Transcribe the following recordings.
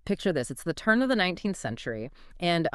Picture this. It's the turn of the 19th century, and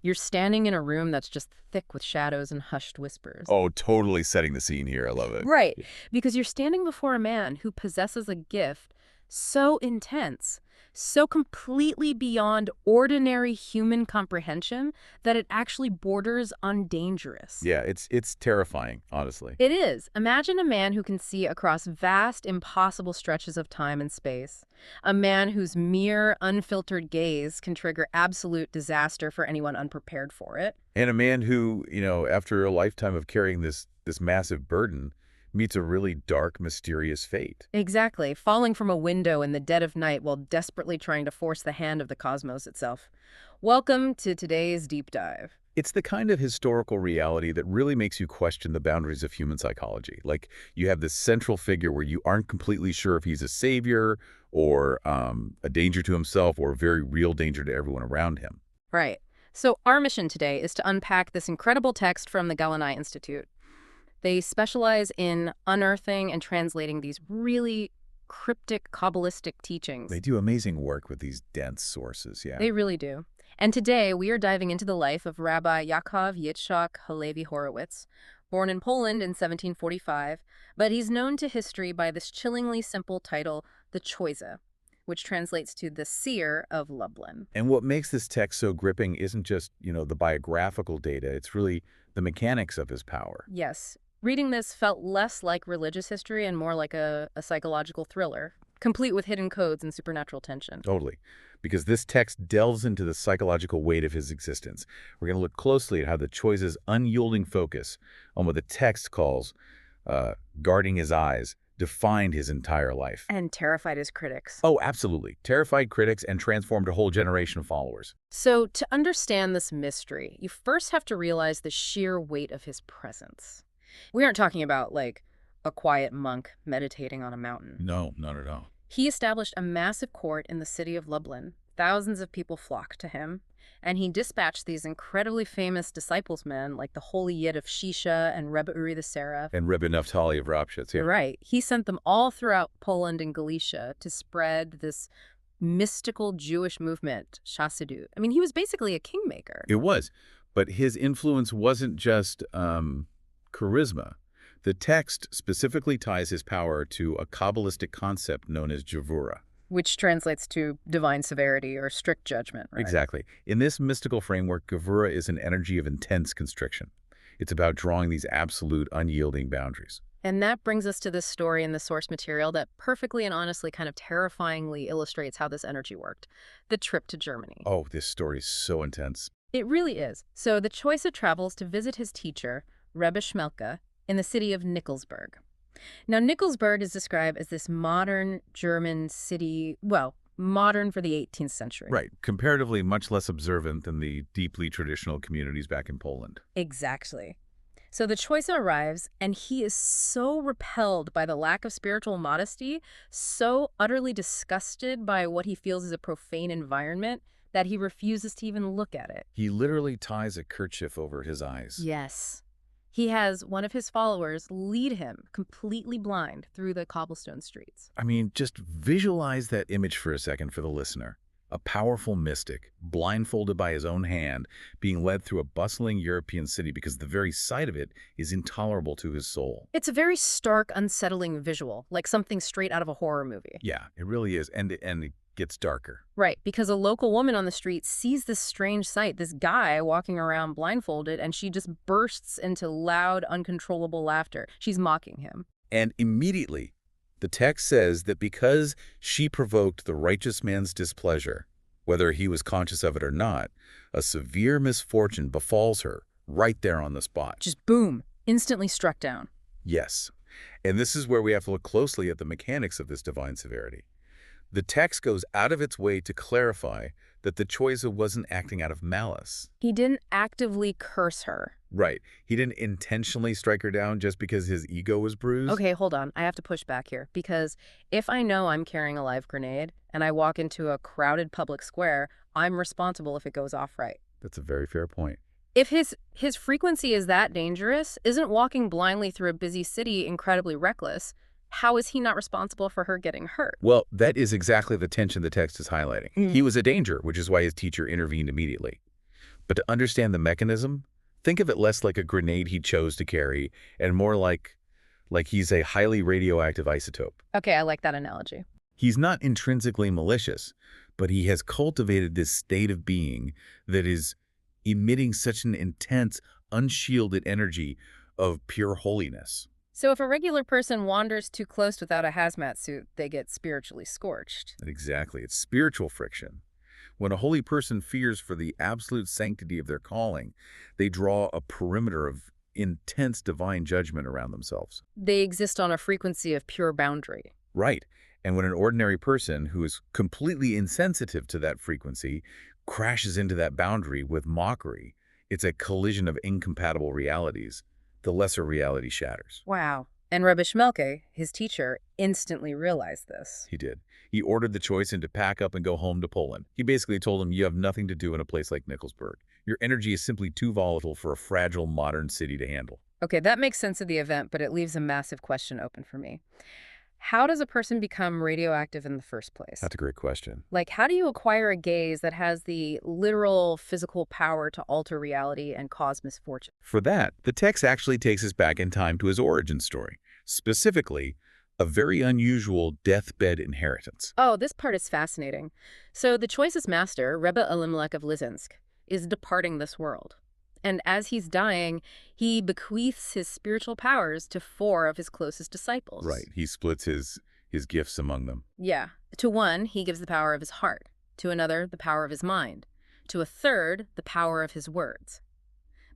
you're standing in a room that's just thick with shadows and hushed whispers. Oh, totally setting the scene here. I love it. Right, because you're standing before a man who possesses a gift so intense, so completely beyond ordinary human comprehension that it actually borders on dangerous. Yeah, it's terrifying, honestly. It is. Imagine a man who can see across vast, impossible stretches of time and space. A man whose mere, unfiltered gaze can trigger absolute disaster for anyone unprepared for it. And a man who, after a lifetime of carrying this massive burden, meets a really dark, mysterious fate. Exactly, falling from a window in the dead of night while desperately trying to force the hand of the cosmos itself. Welcome to today's deep dive. It's the kind of historical reality that really makes you question the boundaries of human psychology. Like, you have this central figure where you aren't completely sure if he's a savior or a danger to himself or a very real danger to everyone around him. Right. So our mission today is to unpack this incredible text from the Galilei Institute. They specialize in unearthing and translating these really cryptic, Kabbalistic teachings. They do amazing work with these dense sources, yeah. They really do. And today we are diving into the life of Rabbi Yaakov Yitzchak Halevi Horowitz, born in Poland in 1745, but he's known to history by this chillingly simple title, the Choizeh, which translates to the seer of Lublin. And what makes this text so gripping isn't just, the biographical data, it's really the mechanics of his power. Yes. Reading this felt less like religious history and more like a psychological thriller, complete with hidden codes and supernatural tension. Totally. Because this text delves into the psychological weight of his existence. We're going to look closely at how the Choizeh's unyielding focus on what the text calls guarding his eyes defined his entire life. And terrified his critics. Oh, absolutely. Terrified critics and transformed a whole generation of followers. So to understand this mystery, you first have to realize the sheer weight of his presence. We aren't talking about, like, a quiet monk meditating on a mountain. No, not at all. He established a massive court in the city of Lublin. Thousands of people flocked to him, and he dispatched these incredibly famous disciples men, like the Holy Yid of Shisha and Rebbe Uri the Seraph. And Rebbe Naftali of Ropshitz, yeah. You're right. He sent them all throughout Poland and Galicia to spread this mystical Jewish movement, Chassidut. I mean, he was basically a kingmaker. It was. But his influence wasn't just charisma. The text specifically ties his power to a Kabbalistic concept known as Javura. Which translates to divine severity or strict judgment, right? Exactly. In this mystical framework, Gevura is an energy of intense constriction. It's about drawing these absolute, unyielding boundaries. And that brings us to this story in the source material that perfectly and honestly kind of terrifyingly illustrates how this energy worked. The trip to Germany. Oh, this story is so intense. It really is. So the Choizeh travels to visit his teacher, Rebbe Schmelke, in the city of Nickelsburg. Now, Nickelsburg is described as this modern German city, well, modern for the 18th century. Right. Comparatively much less observant than the deeply traditional communities back in Poland. Exactly. So the Choizeh arrives, and he is so repelled by the lack of spiritual modesty, so utterly disgusted by what he feels is a profane environment, that he refuses to even look at it. He literally ties a kerchief over his eyes. Yes. He has one of his followers lead him, completely blind, through the cobblestone streets. I mean, just visualize that image for a second for the listener. A powerful mystic, blindfolded by his own hand, being led through a bustling European city because the very sight of it is intolerable to his soul. It's a very stark, unsettling visual, like something straight out of a horror movie. Yeah, it really is. And it gets darker. Right, because a local woman on the street sees this strange sight, this guy walking around blindfolded, and she just bursts into loud, uncontrollable laughter. She's mocking him. And immediately, the text says that because she provoked the righteous man's displeasure, whether he was conscious of it or not, a severe misfortune befalls her right there on the spot. Just boom, instantly struck down. Yes. And this is where we have to look closely at the mechanics of this divine severity. The text goes out of its way to clarify that the Choizeh wasn't acting out of malice. He didn't actively curse her. Right. He didn't intentionally strike her down just because his ego was bruised. Okay, hold on. I have to push back here, because if I know I'm carrying a live grenade and I walk into a crowded public square, I'm responsible if it goes off right. That's a very fair point. If his frequency is that dangerous, isn't walking blindly through a busy city incredibly reckless? How is he not responsible for her getting hurt? Well, that is exactly the tension the text is highlighting. He was a danger, which is why his teacher intervened immediately. But to understand the mechanism, think of it less like a grenade he chose to carry and more like he's a highly radioactive isotope. Okay, I like that analogy. He's not intrinsically malicious, but he has cultivated this state of being that is emitting such an intense, unshielded energy of pure holiness. So if a regular person wanders too close without a hazmat suit, they get spiritually scorched. Exactly. It's spiritual friction. When a holy person fears for the absolute sanctity of their calling, they draw a perimeter of intense divine judgment around themselves. They exist on a frequency of pure boundary. Right. And when an ordinary person who is completely insensitive to that frequency crashes into that boundary with mockery, it's a collision of incompatible realities. The lesser reality shatters. Wow. And Rebbe Shmelke, his teacher, instantly realized this. He did. He ordered the Choizeh to pack up and go home to Poland. He basically told him, you have nothing to do in a place like Nicholsburg. Your energy is simply too volatile for a fragile modern city to handle. Okay, that makes sense of the event, but it leaves a massive question open for me. How does a person become radioactive in the first place? That's a great question. Like, how do you acquire a gaze that has the literal physical power to alter reality and cause misfortune? For that, the text actually takes us back in time to his origin story, specifically a very unusual deathbed inheritance. Oh, this part is fascinating. So the Choizeh's master, Rebbe Elimelech of Lizinsk, is departing this world. And as he's dying, he bequeaths his spiritual powers to 4 of his closest disciples. Right. He splits his gifts among them. Yeah. To one, he gives the power of his heart. To another, the power of his mind. To a third, the power of his words.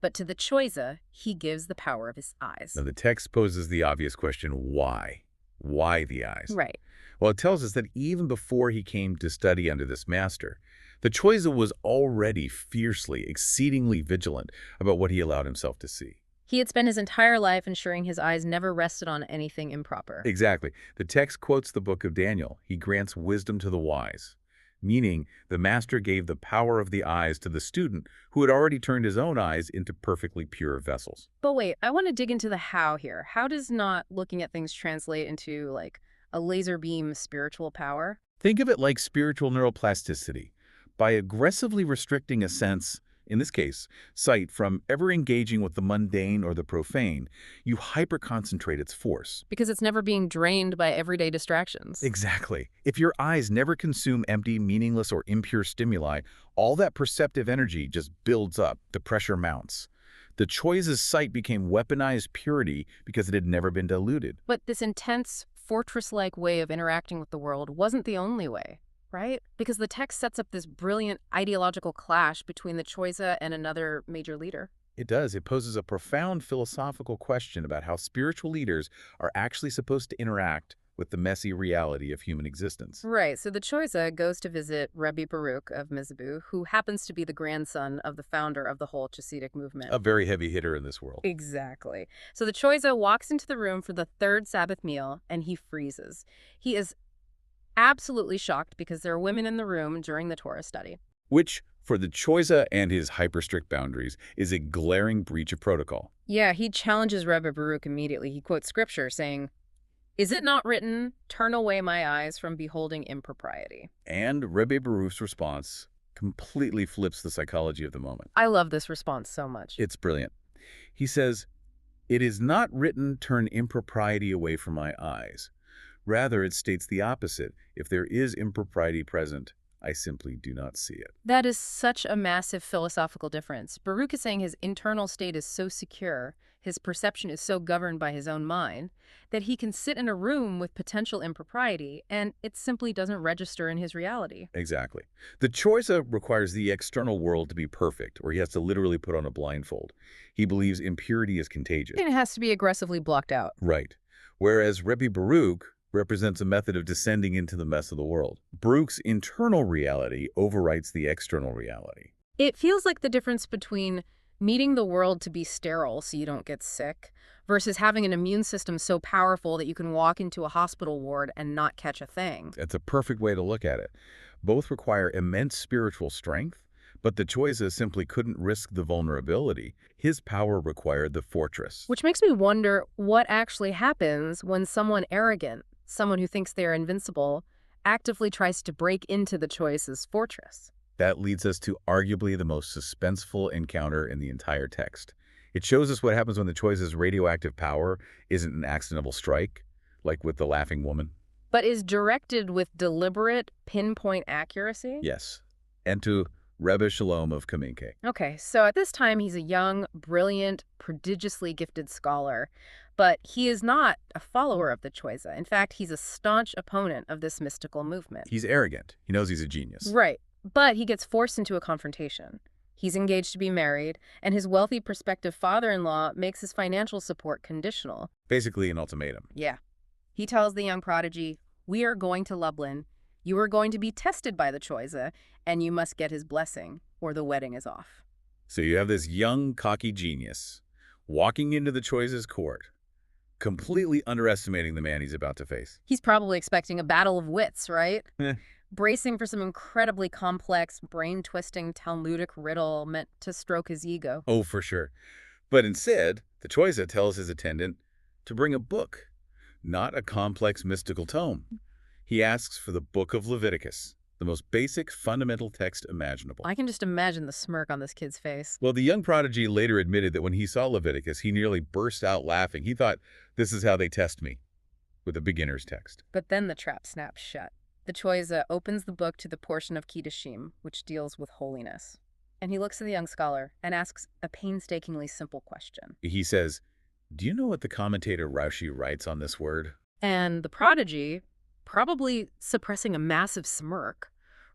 But to the Choizeh, he gives the power of his eyes. Now, the text poses the obvious question, why? Why the eyes? Right. Well, it tells us that even before he came to study under this master, the Choizeh was already fiercely, exceedingly vigilant about what he allowed himself to see. He had spent his entire life ensuring his eyes never rested on anything improper. Exactly. The text quotes the book of Daniel. He grants wisdom to the wise, meaning the master gave the power of the eyes to the student who had already turned his own eyes into perfectly pure vessels. But wait, I want to dig into the how here. How does not looking at things translate into, like, a laser beam spiritual power? Think of it like spiritual neuroplasticity. By aggressively restricting a sense, in this case, sight, from ever engaging with the mundane or the profane, you hyperconcentrate its force. Because it's never being drained by everyday distractions. Exactly. If your eyes never consume empty, meaningless, or impure stimuli, all that perceptive energy just builds up, the pressure mounts. The Choizeh's sight became weaponized purity because it had never been diluted. But this intense, fortress-like way of interacting with the world wasn't the only way, right? Because the text sets up this brilliant ideological clash between the Choizeh and another major leader. It does. It poses a profound philosophical question about how spiritual leaders are actually supposed to interact with the messy reality of human existence. Right, so the Choizeh goes to visit Rebbe Baruch of Mizbu, who happens to be the grandson of the founder of the whole Hasidic movement. A very heavy hitter in this world. Exactly. So the Choizeh walks into the room for the 3rd Sabbath meal, and he freezes. He is absolutely shocked because there are women in the room during the Torah study. Which, for the Choizeh and his hyper-strict boundaries, is a glaring breach of protocol. Yeah, he challenges Rebbe Baruch immediately. He quotes scripture saying, "Is it not written, 'Turn away my eyes from beholding impropriety'?" And Rebbe Baruch's response completely flips the psychology of the moment. I love this response so much. It's brilliant. He says, "It is not written, 'Turn impropriety away from my eyes.' Rather, it states the opposite. If there is impropriety present, I simply do not see it." That is such a massive philosophical difference. Baruch is saying his internal state is so secure, his perception is so governed by his own mind, that he can sit in a room with potential impropriety, and it simply doesn't register in his reality. Exactly. The Choizeh requires the external world to be perfect, or he has to literally put on a blindfold. He believes impurity is contagious. And it has to be aggressively blocked out. Right. Whereas Rebbe Baruch represents a method of descending into the mess of the world. Baruch's internal reality overwrites the external reality. It feels like the difference between meeting the world to be sterile so you don't get sick versus having an immune system so powerful that you can walk into a hospital ward and not catch a thing. That's a perfect way to look at it. Both require immense spiritual strength, But the Choizeh simply couldn't risk the vulnerability. His power required the fortress. Which makes me wonder what actually happens when someone arrogant, someone who thinks they're invincible, actively tries to break into the Choizeh's fortress. That leads us to arguably the most suspenseful encounter in the entire text. It shows us what happens when the Choizeh's radioactive power isn't an accidental strike, like with the laughing woman. But is directed with deliberate, pinpoint accuracy? Yes. And to Rebbe Shalom of Kaminke. Okay, so at this time he's a young, brilliant, prodigiously gifted scholar, but he is not a follower of the Choizeh. In fact, he's a staunch opponent of this mystical movement. He's arrogant. He knows he's a genius. Right, but he gets forced into a confrontation. He's engaged to be married, and his wealthy prospective father-in-law makes his financial support conditional. Basically an ultimatum. Yeah. He tells the young prodigy, "We are going to Lublin. You are going to be tested by the Choizeh, and you must get his blessing, or the wedding is off." So you have this young, cocky genius walking into the Choizeh's court, completely underestimating the man he's about to face. He's probably expecting a battle of wits, right? Eh. Bracing for some incredibly complex, brain-twisting Talmudic riddle meant to stroke his ego. Oh, for sure. But instead, the Choizeh tells his attendant to bring a book, not a complex mystical tome. He asks for the Book of Leviticus, the most basic, fundamental text imaginable. I can just imagine the smirk on this kid's face. Well, the young prodigy later admitted that when he saw Leviticus, he nearly burst out laughing. He thought, this is how they test me, with a beginner's text. But then the trap snaps shut. The Choizeh opens the book to the portion of Kiddushin, which deals with holiness. And he looks at the young scholar and asks a painstakingly simple question. He says, do you know what the commentator Rashi writes on this word? And the prodigy, probably suppressing a massive smirk,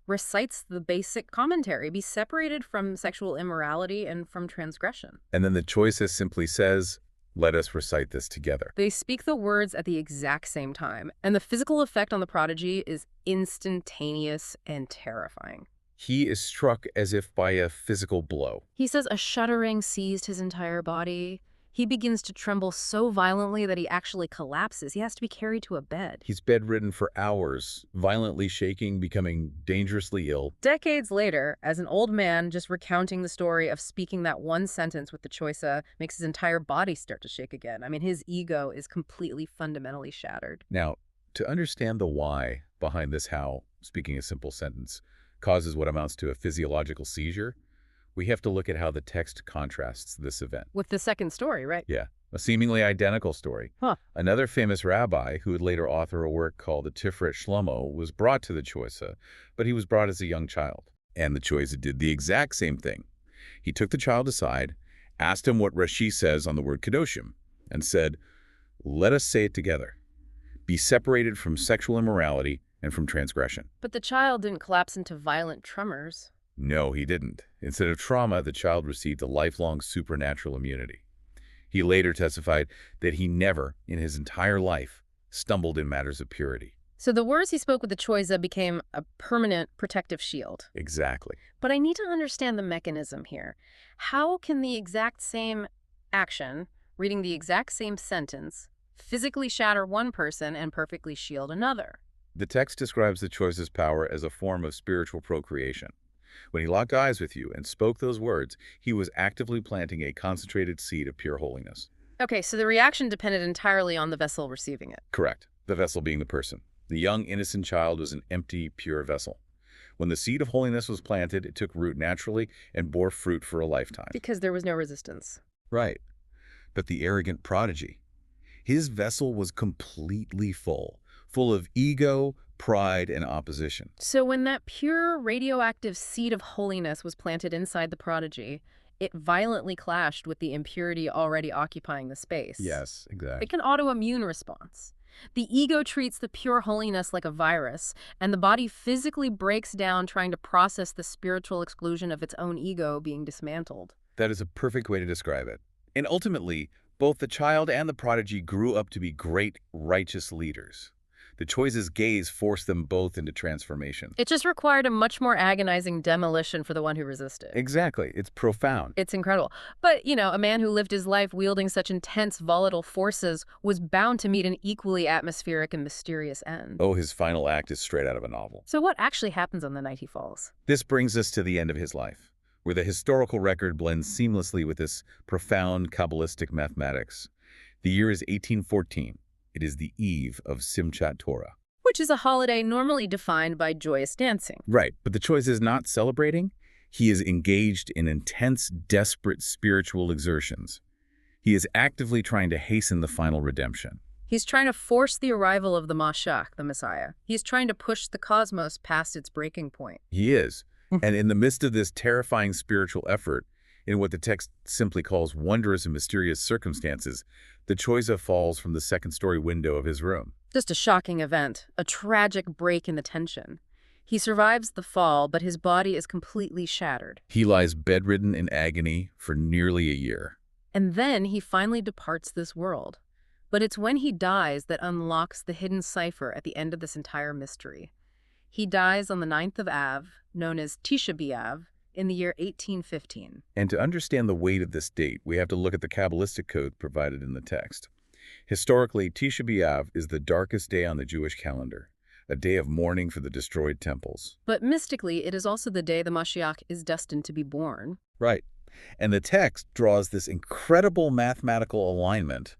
recites the basic commentary: be separated from sexual immorality and from transgression. And then the Choizeh simply says, let us recite this together. They speak the words at the exact same time, and the physical effect on the prodigy is instantaneous and terrifying. He is struck as if by a physical blow. He says a shuddering seized his entire body. He begins to tremble so violently that he actually collapses. He has to be carried to a bed. He's bedridden for hours, violently shaking, becoming dangerously ill. Decades later, as an old man just recounting the story of speaking that one sentence with the Choizeh makes his entire body start to shake again. I mean, his ego is completely fundamentally shattered. Now, to understand the why behind this how, speaking a simple sentence, causes what amounts to a physiological seizure, we have to look at how the text contrasts this event. With the second story, right? Yeah, a seemingly identical story. Huh. Another famous rabbi, who would later author a work called the Tiferet Shlomo, was brought to the Choizeh, but he was brought as a young child. And the Choizeh did the exact same thing. He took the child aside, asked him what Rashi says on the word Kedoshim, and said, let us say it together. Be separated from sexual immorality and from transgression. But the child didn't collapse into violent tremors. No, he didn't. Instead of trauma, the child received a lifelong supernatural immunity. He later testified that he never, in his entire life, stumbled in matters of purity. So the words he spoke with the Choizeh became a permanent protective shield. Exactly. But I need to understand the mechanism here. How can the exact same action, reading the exact same sentence, physically shatter one person and perfectly shield another? The text describes the Choizeh's power as a form of spiritual procreation. When he locked eyes with you and spoke those words, he was actively planting a concentrated seed of pure holiness. Okay, so the reaction depended entirely on the vessel receiving it. Correct. The vessel being the person. The young, innocent child was an empty, pure vessel. When the seed of holiness was planted, it took root naturally and bore fruit for a lifetime. Because there was no resistance. Right. But the arrogant prodigy, his vessel was completely full of ego, pride, and opposition. So when that pure radioactive seed of holiness was planted inside the prodigy, it violently clashed with the impurity already occupying the space. Yes, exactly. Like an autoimmune response. The ego treats the pure holiness like a virus, and the body physically breaks down trying to process the spiritual exclusion of its own ego being dismantled. That is a perfect way to describe it. And ultimately, both the child and the prodigy grew up to be great, righteous leaders. The Choizeh's gaze forced them both into transformation. It just required a much more agonizing demolition for the one who resisted. Exactly. It's profound. It's incredible. But, you know, a man who lived his life wielding such intense, volatile forces was bound to meet an equally atmospheric and mysterious end. Oh, his final act is straight out of a novel. So what actually happens on the night he falls? This brings us to the end of his life. where the historical record blends seamlessly with this profound Kabbalistic mathematics. The year is 1814. It is the eve of Simchat Torah. Which is a holiday normally defined by joyous dancing. Right, but the choice is not celebrating. He is engaged in intense, desperate spiritual exertions. He is actively trying to hasten the final redemption. He's trying to force the arrival of the Mashiach, the Messiah. He's trying to push the cosmos past its breaking point. He is. And in the midst of this terrifying spiritual effort, in what the text simply calls wondrous and mysterious circumstances, the Choizeh falls from the second-story window of his room. Just a shocking event, a tragic break in the tension. He survives the fall, but his body is completely shattered. He lies bedridden in agony for nearly a year. And then he finally departs this world. But it's when he dies that unlocks the hidden cipher at the end of this entire mystery. He dies on the 9th of Av, known as Tisha B'Av, in the year 1815. And to understand the weight of this date, we have to look at the Kabbalistic code provided in the text. Historically, Tisha B'Av is the darkest day on the Jewish calendar, a day of mourning for the destroyed temples. But mystically, it is also the day the Mashiach is destined to be born. Right. And the text draws this incredible mathematical alignment,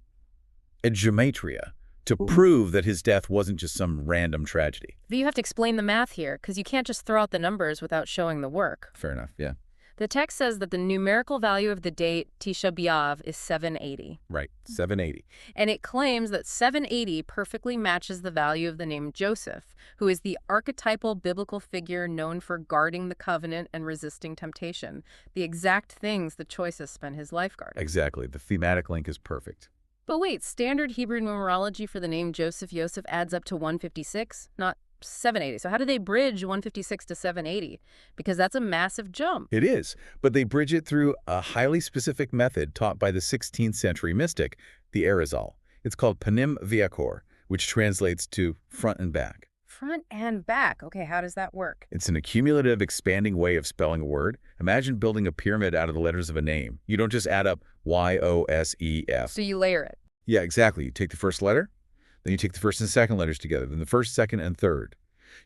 a gematria, to prove that his death wasn't just some random tragedy. But you have to explain the math here, because you can't just throw out the numbers without showing the work. Fair enough, yeah. The text says that the numerical value of the date Tisha B'Av is 780. Right, 780. And it claims that 780 perfectly matches the value of the name Joseph, who is the archetypal biblical figure known for guarding the covenant and resisting temptation, the exact things the Choizeh spent his life guarding. Exactly. The thematic link is perfect. But wait, standard Hebrew numerology for the name Joseph Yosef adds up to 156, not 780. So how do they bridge 156 to 780? Because that's a massive jump. It is, but they bridge it through a highly specific method taught by the 16th century mystic, the Arizal. It's called panim v'akor, which translates to front and back. Front and back. Okay, how does that work? It's an accumulative, expanding way of spelling a word. Imagine building a pyramid out of the letters of a name. You don't just add up Y-O-S-E-F. So you layer it. Yeah, exactly. You take the first letter, then you take the first and second letters together, then the first, second, and third.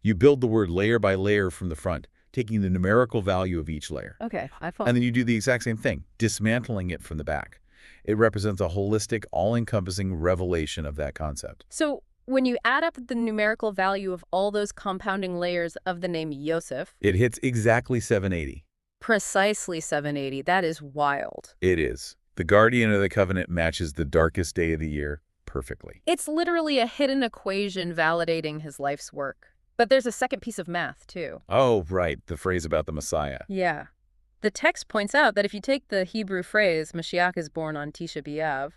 You build the word layer by layer from the front, taking the numerical value of each layer. Okay, I follow. And then you do the exact same thing, dismantling it from the back. It represents a holistic, all-encompassing revelation of that concept. So when you add up the numerical value of all those compounding layers of the name Yosef, It hits exactly 780. precisely 780, that is wild. It is. The guardian of the covenant matches the darkest day of the year perfectly. It's literally a hidden equation validating his life's work. But there's a second piece of math, too. Oh, right, the phrase about the Messiah. Yeah. The text points out that if you take the Hebrew phrase, Mashiach is born on Tisha B'Av,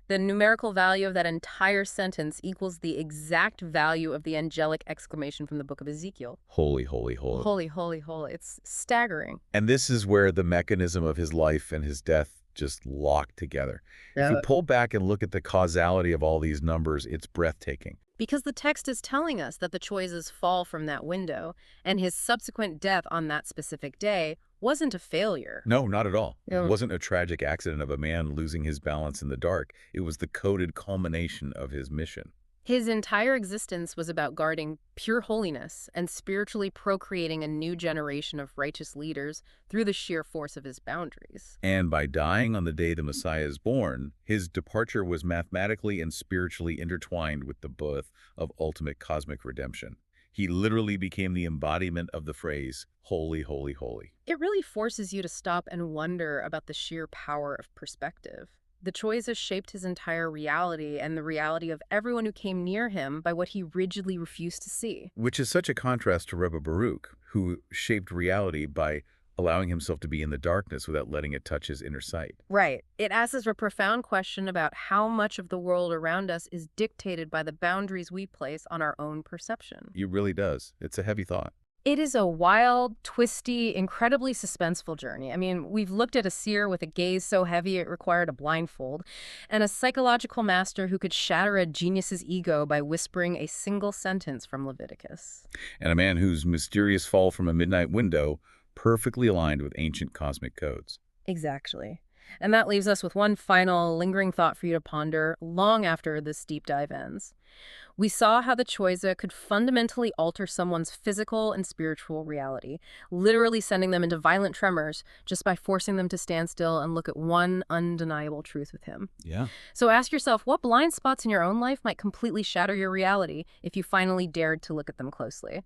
the numerical value of that entire sentence equals the exact value of the angelic exclamation from the book of Ezekiel. Holy, holy, holy. Holy, holy, holy. It's staggering. And this is where the mechanism of his life and his death just lock together. If you pull back and look at the causality of all these numbers, it's breathtaking. Because the text is telling us that the Choizeh's fall from that window and his subsequent death on that specific day wasn't a failure. No, not at all. Yeah. It wasn't a tragic accident of a man losing his balance in the dark. It was the coded culmination of his mission. His entire existence was about guarding pure holiness and spiritually procreating a new generation of righteous leaders through the sheer force of his boundaries. And by dying on the day the Messiah is born, his departure was mathematically and spiritually intertwined with the birth of ultimate cosmic redemption. He literally became the embodiment of the phrase, holy, holy, holy. It really forces you to stop and wonder about the sheer power of perspective. The Choizeh shaped his entire reality and the reality of everyone who came near him by what he rigidly refused to see. Which is such a contrast to Rebbe Baruch, who shaped reality by allowing himself to be in the darkness without letting it touch his inner sight. Right. It asks us a profound question about how much of the world around us is dictated by the boundaries we place on our own perception. It really does. It's a heavy thought. It is a wild, twisty, incredibly suspenseful journey. I mean, we've looked at a seer with a gaze so heavy it required a blindfold, and a psychological master who could shatter a genius's ego by whispering a single sentence from Leviticus. And a man whose mysterious fall from a midnight window perfectly aligned with ancient cosmic codes. Exactly. And that leaves us with one final lingering thought for you to ponder long after this deep dive ends. We saw how the Choizeh could fundamentally alter someone's physical and spiritual reality, literally sending them into violent tremors just by forcing them to stand still and look at one undeniable truth with him. Yeah. So ask yourself, what blind spots in your own life might completely shatter your reality if you finally dared to look at them closely?